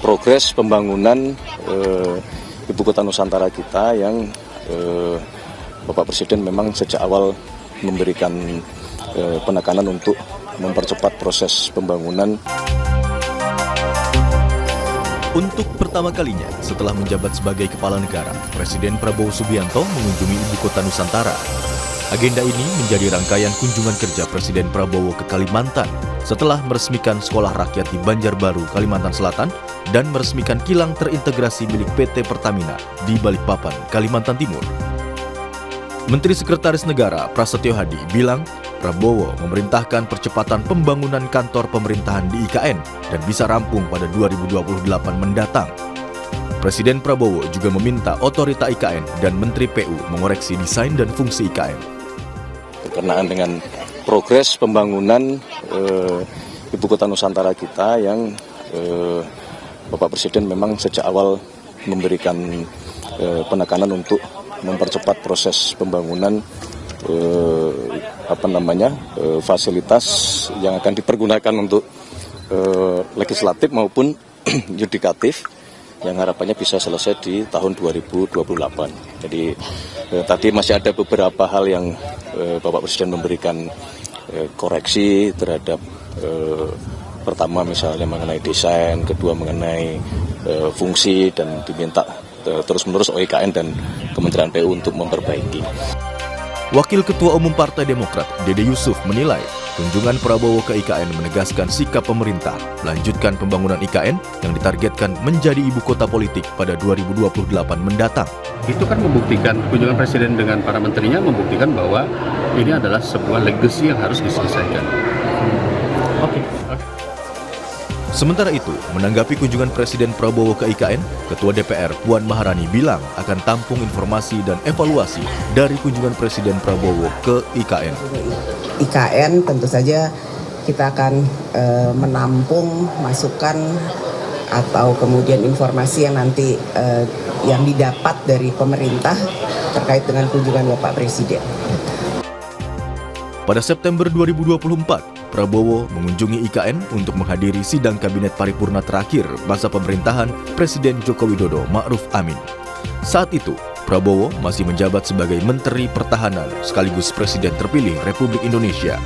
progres pembangunan Ibu Kota Nusantara kita yang Bapak Presiden memang sejak awal memberikan penekanan untuk mempercepat proses pembangunan. Untuk pertama kalinya setelah menjabat sebagai kepala negara, Presiden Prabowo Subianto mengunjungi Ibu Kota Nusantara. Agenda ini menjadi rangkaian kunjungan kerja Presiden Prabowo ke Kalimantan setelah meresmikan Sekolah Rakyat di Banjarbaru, Kalimantan Selatan dan meresmikan kilang terintegrasi milik PT Pertamina di Balikpapan, Kalimantan Timur. Menteri Sekretaris Negara Prasetyo Hadi bilang Prabowo memerintahkan percepatan pembangunan kantor pemerintahan di IKN dan bisa rampung pada 2028 mendatang. Presiden Prabowo juga meminta otorita IKN dan Menteri PU mengoreksi desain dan fungsi IKN. Berkenaan dengan progres pembangunan Ibu Kota Nusantara kita yang Bapak Presiden memang sejak awal memberikan penekanan untuk mempercepat proses pembangunan fasilitas yang akan dipergunakan untuk legislatif maupun yudikatif yang harapannya bisa selesai di tahun 2028. Jadi tadi masih ada beberapa hal yang Bapak Presiden memberikan koreksi terhadap pertama misalnya mengenai desain, kedua mengenai fungsi dan diminta terus-menerus OIKN dan Kementerian PU untuk memperbaiki. Wakil Ketua Umum Partai Demokrat, Dede Yusuf menilai kunjungan Prabowo ke IKN menegaskan sikap pemerintah melanjutkan pembangunan IKN yang ditargetkan menjadi ibu kota politik pada 2028 mendatang. Itu kan membuktikan, kunjungan Presiden dengan para menterinya membuktikan bahwa ini adalah sebuah legacy yang harus diselesaikan. Oke. Sementara itu, menanggapi kunjungan Presiden Prabowo ke IKN, Ketua DPR Puan Maharani bilang akan tampung informasi dan evaluasi dari kunjungan Presiden Prabowo ke IKN. IKN tentu saja kita akan menampung masukan atau kemudian informasi yang nanti yang didapat dari pemerintah terkait dengan kunjungan Bapak Presiden. Pada September 2024, Prabowo mengunjungi IKN untuk menghadiri sidang Kabinet Paripurna terakhir masa pemerintahan Presiden Joko Widodo Ma'ruf Amin. Saat itu, Prabowo masih menjabat sebagai Menteri Pertahanan sekaligus Presiden terpilih Republik Indonesia.